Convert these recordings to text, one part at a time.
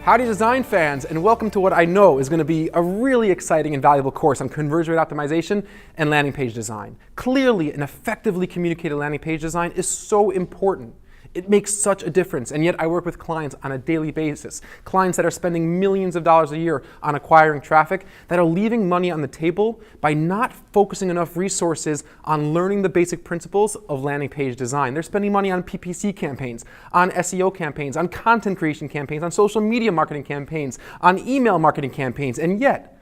Howdy design fans, and welcome to what I know is going to be a really exciting and valuable course on conversion rate optimization and landing page design. Clearly, an effectively communicated landing page design is so important. It makes such a difference, and yet I work with clients on a daily basis. Clients that are spending millions of dollars a year on acquiring traffic that are leaving money on the table by not focusing enough resources on learning the basic principles of landing page design. They're spending money on PPC campaigns, on SEO campaigns, on content creation campaigns, on social media marketing campaigns, on email marketing campaigns, and yet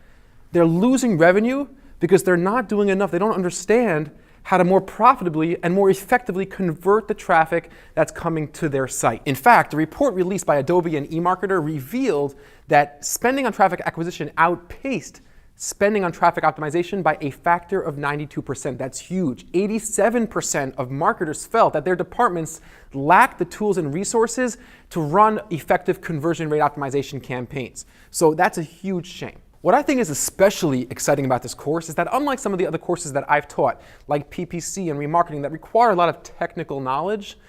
they're losing revenue because they're not doing enough. They don't understand how to more profitably and more effectively convert the traffic that's coming to their site. In fact, a report released by Adobe and eMarketer revealed that spending on traffic acquisition outpaced spending on traffic optimization by a factor of 92%. That's huge. 87% of marketers felt that their departments lacked the tools and resources to run effective conversion rate optimization campaigns. So that's a huge shame. What I think is especially exciting about this course is that unlike some of the other courses that I've taught, like PPC and remarketing that require a lot of technical knowledge,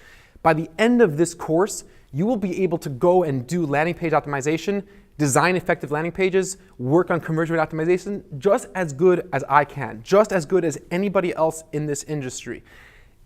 by the end of this course, you will be able to go and do landing page optimization, design effective landing pages, work on conversion rate optimization just as good as I can, just as good as anybody else in this industry.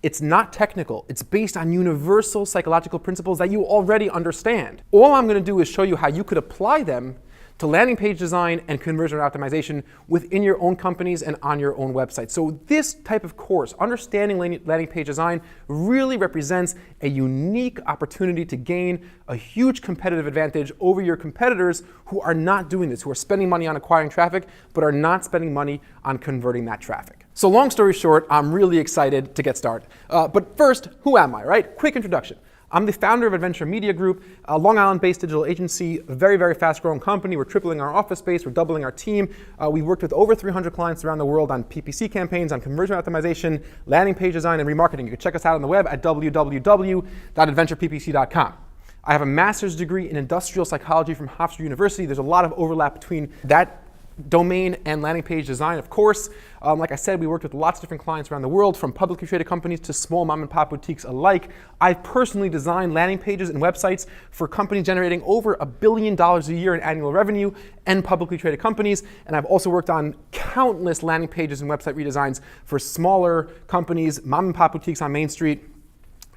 It's not technical. It's based on universal psychological principles that you already understand. All I'm going to do is show you how you could apply them to landing page design and conversion rate optimization within your own companies and on your own website. So this type of course, understanding landing page design, really represents a unique opportunity to gain a huge competitive advantage over your competitors who are not doing this, who are spending money on acquiring traffic, but are not spending money on converting that traffic. So long story short, I'm really excited to get started. But first, who am I, right? Quick introduction. I'm the founder of Adventure Media Group, a Long Island-based digital agency, a very, very fast-growing company. We're tripling our office space. We're doubling our team. We've worked with over 300 clients around the world on PPC campaigns, on conversion optimization, landing page design, and remarketing. You can check us out on the web at www.adventureppc.com. I have a master's degree in industrial psychology from Hofstra University. There's a lot of overlap between that domain and landing page design, of course. Like I said, we worked with lots of different clients around the world, from publicly traded companies to small mom and pop boutiques alike. I've personally designed landing pages and websites for companies generating over $1 billion a year in annual revenue and publicly traded companies. And I've also worked on countless landing pages and website redesigns for smaller companies, mom and pop boutiques on Main Street,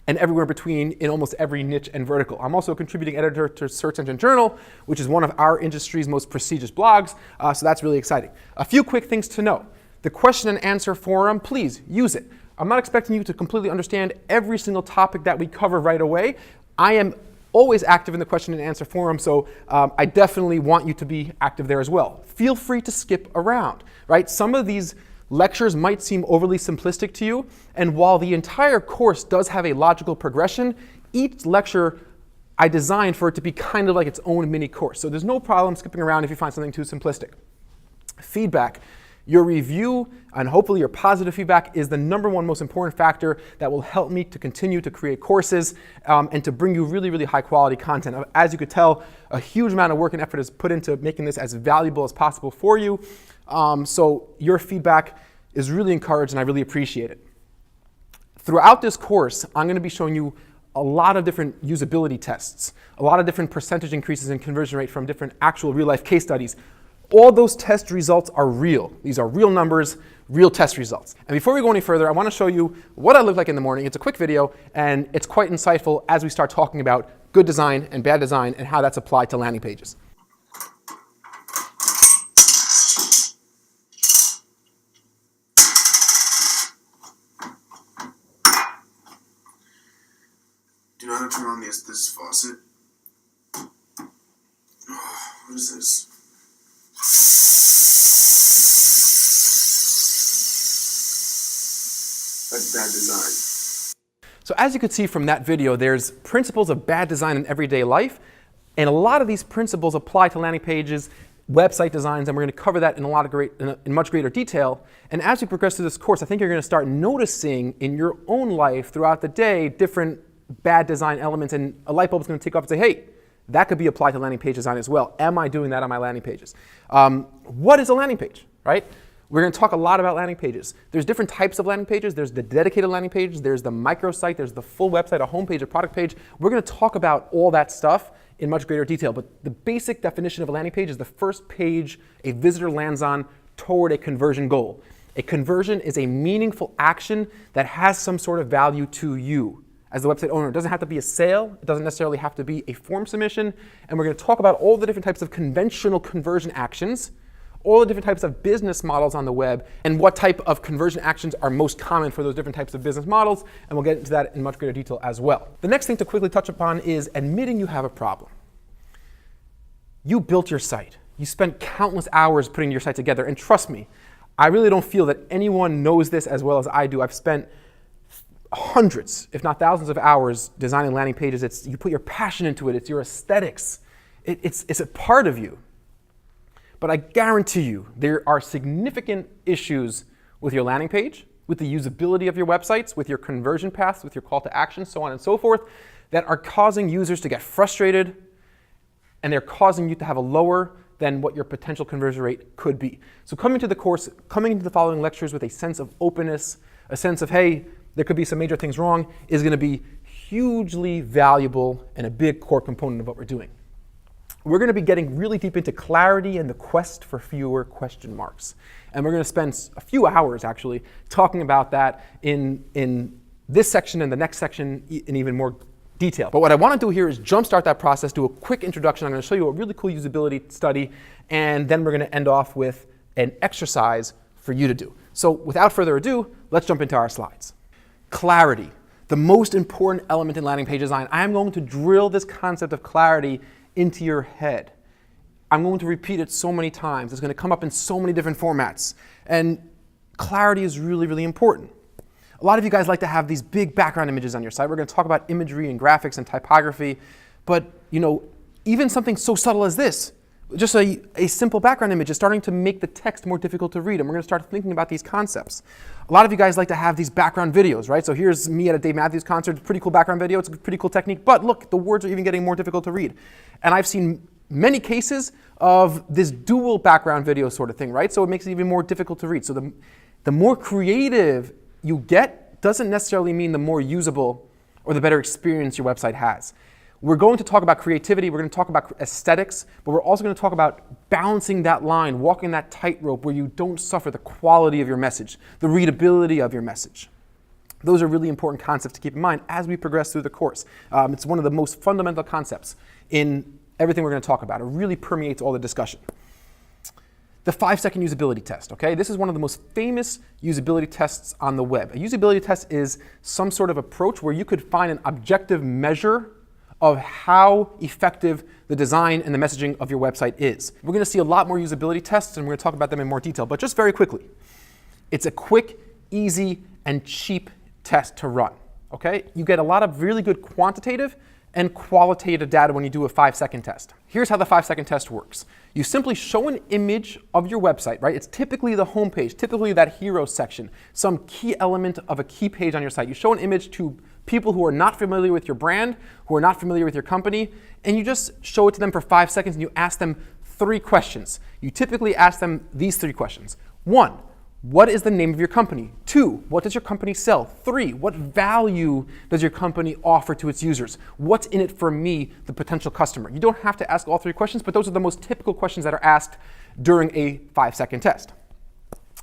and everywhere between in almost every niche and vertical. I'm also a contributing editor to Search Engine Journal, which is one of our industry's most prestigious blogs, so that's really exciting. A few quick things to know. The question and answer forum, please use it. I'm not expecting you to completely understand every single topic that we cover right away. I am always active in the question and answer forum, so I definitely want you to be active there as well. Feel free to skip around, right? Some of these lectures might seem overly simplistic to you, and while the entire course does have a logical progression, each lecture I designed for it to be kind of like its own mini course. So there's no problem skipping around if you find something too simplistic. Feedback. Your review and hopefully your positive feedback is the #1 most important factor that will help me to continue to create courses and to bring you really, really high quality content. As you could tell, a huge amount of work and effort is put into making this as valuable as possible for you. So your feedback is really encouraged and I really appreciate it. Throughout this course, I'm going to be showing you a lot of different usability tests, a lot of different percentage increases in conversion rate from different actual real life case studies. All those test results are real. These are real numbers, real test results. And before we go any further, I want to show you what I look like in the morning. It's a quick video, and it's quite insightful as we start talking about good design and bad design and how that's applied to landing pages. Do you know how to turn on this faucet? Oh, what is this? That's bad design. So as you could see from that video, there's principles of bad design in everyday life, and a lot of these principles apply to landing pages, website designs, and we're going to cover that in much greater detail. And as we progress through this course, I think you're going to start noticing in your own life throughout the day different bad design elements, and a light bulb is going to tick off and say, hey, that could be applied to landing page design as well. Am I doing that on my landing pages? What is a landing page, right? We're going to talk a lot about landing pages. There's different types of landing pages. There's the dedicated landing page, there's the microsite, there's the full website, a homepage, a product page. We're going to talk about all that stuff in much greater detail, but the basic definition of a landing page is the first page a visitor lands on toward a conversion goal. A conversion is a meaningful action that has some sort of value to you as the website owner. It doesn't have to be a sale, it doesn't necessarily have to be a form submission, and we're going to talk about all the different types of conventional conversion actions, all the different types of business models on the web, and what type of conversion actions are most common for those different types of business models, and we'll get into that in much greater detail as well. The next thing to quickly touch upon is admitting you have a problem. You built your site. You spent countless hours putting your site together, and trust me, I really don't feel that anyone knows this as well as I do. I've spent hundreds, if not thousands of hours designing landing pages. You put your passion into it, it's your aesthetics, it's a part of you. But I guarantee you, there are significant issues with your landing page, with the usability of your websites, with your conversion paths, with your call to action, so on and so forth, that are causing users to get frustrated, and they're causing you to have a lower than what your potential conversion rate could be. So coming to the course, coming into the following lectures with a sense of openness, a sense of, hey, there could be some major things wrong, is going to be hugely valuable and a big core component of what we're doing. We're going to be getting really deep into clarity and the quest for fewer question marks. And we're going to spend a few hours, actually, talking about that in this section and the next section in even more detail. But what I want to do here is jumpstart that process, do a quick introduction. I'm going to show you a really cool usability study, and then we're going to end off with an exercise for you to do. So without further ado, let's jump into our slides. Clarity, the most important element in landing page design. I'm going to drill this concept of clarity into your head. I'm going to repeat it so many times. It's going to come up in so many different formats. And clarity is really, really important. A lot of you guys like to have these big background images on your site. We're going to talk about imagery and graphics and typography. But even something so subtle as this, just a simple background image is starting to make the text more difficult to read. And we're going to start thinking about these concepts. A lot of you guys like to have these background videos, right? So here's me at a Dave Matthews concert, pretty cool background video. It's a pretty cool technique. But look, the words are even getting more difficult to read. And I've seen many cases of this dual background video sort of thing, right? So it makes it even more difficult to read. So the more creative you get doesn't necessarily mean the more usable or the better experience your website has. We're going to talk about creativity, we're going to talk about aesthetics, but we're also going to talk about balancing that line, walking that tightrope where you don't suffer the quality of your message, the readability of your message. Those are really important concepts to keep in mind as we progress through the course. It's one of the most fundamental concepts in everything we're going to talk about. It really permeates all the discussion. The 5-second usability test, okay? This is one of the most famous usability tests on the web. A usability test is some sort of approach where you could find an objective measure of how effective the design and the messaging of your website is. We're going to see a lot more usability tests, and we're going to talk about them in more detail, but just very quickly. It's a quick, easy, and cheap test to run, okay? You get a lot of really good quantitative and qualitative data when you do a 5-second test. Here's how the 5-second test works. You simply show an image of your website, right? It's typically the home page, typically that hero section, some key element of a key page on your site. You show an image to people who are not familiar with your brand, who are not familiar with your company, and you just show it to them for 5 seconds and you ask them 3 questions. You typically ask them these 3 questions. 1, what is the name of your company? 2, what does your company sell? 3, what value does your company offer to its users? What's in it for me, the potential customer? You don't have to ask all 3 questions, but those are the most typical questions that are asked during a 5-second test.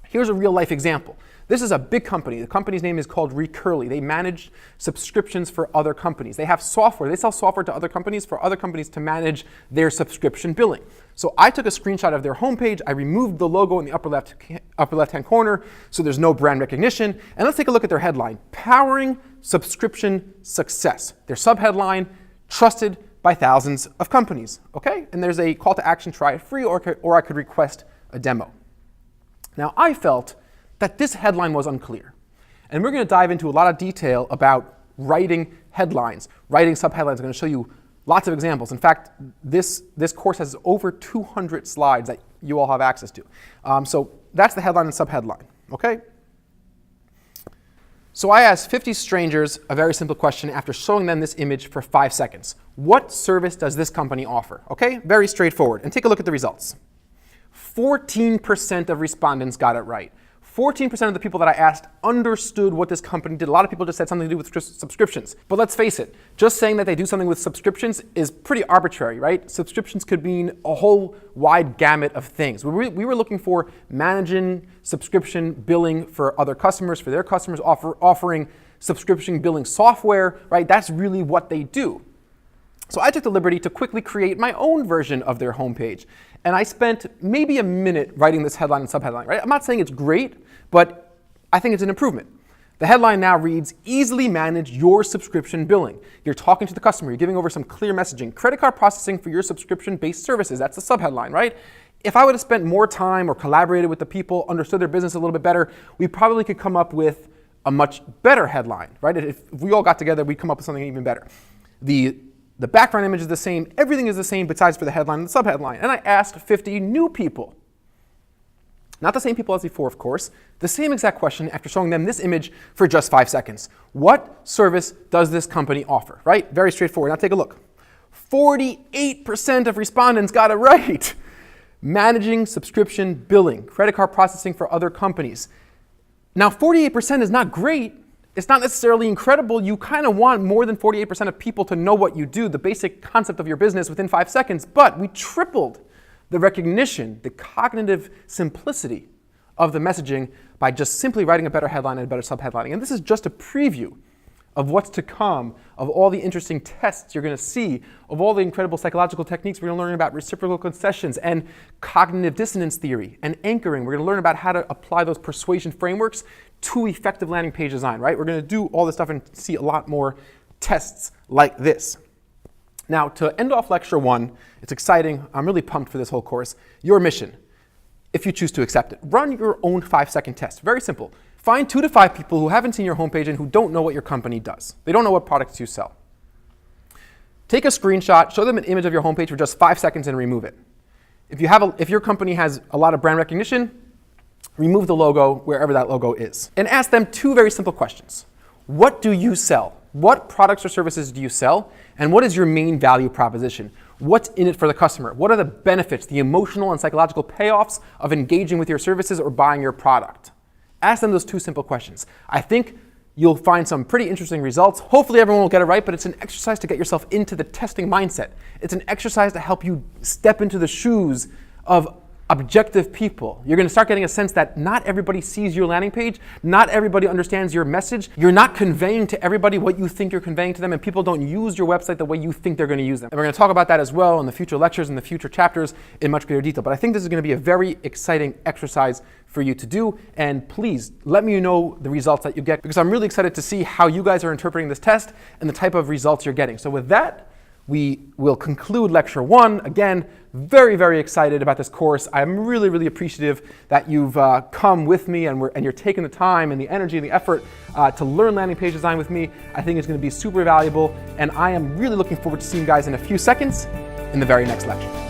Here's a real life example. This is a big company. The company's name is called Recurly. They manage subscriptions for other companies. They have software. They sell software to other companies for other companies to manage their subscription billing. So I took a screenshot of their homepage. I removed the logo in the upper left-hand corner so there's no brand recognition. And let's take a look at their headline, Powering Subscription Success. Their subheadline, Trusted by Thousands of Companies. Okay? And there's a call to action, try it free, or I could request a demo. Now I felt that this headline was unclear. And we're going to dive into a lot of detail about writing headlines, writing subheadlines. I'm going to show you lots of examples. In fact, this course has over 200 slides that you all have access to. So that's the headline and subheadline, okay? So I asked 50 strangers a very simple question after showing them this image for 5 seconds. What service does this company offer? Okay, very straightforward. And take a look at the results. 14% of respondents got it right. 14% of the people that I asked understood what this company did. A lot of people just said something to do with subscriptions. But let's face it, just saying that they do something with subscriptions is pretty arbitrary, right? Subscriptions could mean a whole wide gamut of things. We were looking for managing subscription billing for other customers, for their customers, offering subscription billing software, right? That's really what they do. So I took the liberty to quickly create my own version of their homepage. And I spent maybe a minute writing this headline and subheadline, right? I'm not saying it's great, but I think it's an improvement. The headline now reads, easily manage your subscription billing. You're talking to the customer, you're giving over some clear messaging. Credit card processing for your subscription-based services. That's the subheadline, right? If I would have spent more time or collaborated with the people, understood their business a little bit better, we probably could come up with a much better headline, right? If we all got together, we'd come up with something even better. The background image is the same, everything is the same besides for the headline and the subheadline. And I asked 50 new people. Not the same people as before, of course. The same exact question after showing them this image for just 5 seconds. What service does this company offer, right? Very straightforward. Now take a look. 48% of respondents got it right. Managing subscription billing, credit card processing for other companies. Now 48% is not great. It's not necessarily incredible. You kind of want more than 48% of people to know what you do, the basic concept of your business within 5 seconds, but we tripled the recognition, the cognitive simplicity of the messaging by just simply writing a better headline and a better subheadlining. And this is just a preview of what's to come, of all the interesting tests you're going to see, of all the incredible psychological techniques. We're going to learn about reciprocal concessions and cognitive dissonance theory and anchoring. We're going to learn about how to apply those persuasion frameworks to effective landing page design, right? We're going to do all this stuff and see a lot more tests like this. Now, to end off lecture 1, it's exciting. I'm really pumped for this whole course. Your mission, if you choose to accept it, run your own 5-second test. Very simple. Find 2 to 5 people who haven't seen your homepage and who don't know what your company does. They don't know what products you sell. Take a screenshot, show them an image of your homepage for just 5 seconds and remove it. If your company has a lot of brand recognition, remove the logo wherever that logo is. And ask them 2 very simple questions. What do you sell? What products or services do you sell? And what is your main value proposition? What's in it for the customer? What are the benefits, the emotional and psychological payoffs of engaging with your services or buying your product? Ask them those 2 simple questions. I think you'll find some pretty interesting results. Hopefully everyone will get it right, but it's an exercise to get yourself into the testing mindset. It's an exercise to help you step into the shoes of objective people. You're going to start getting a sense that not everybody sees your landing page, not everybody understands your message. You're not conveying to everybody what you think you're conveying to them, and people don't use your website the way you think they're going to use them. And we're going to talk about that as well in the future lectures and the future chapters in much greater detail. But I think this is going to be a very exciting exercise for you to do, and please let me know the results that you get, because I'm really excited to see how you guys are interpreting this test and the type of results you're getting. So with that, we will conclude lecture 1. Again, very, very excited about this course. I'm really, really appreciative that you've come with me and you're taking the time and the energy and the effort to learn landing page design with me. I think it's going to be super valuable, and I am really looking forward to seeing you guys in a few seconds in the very next lecture.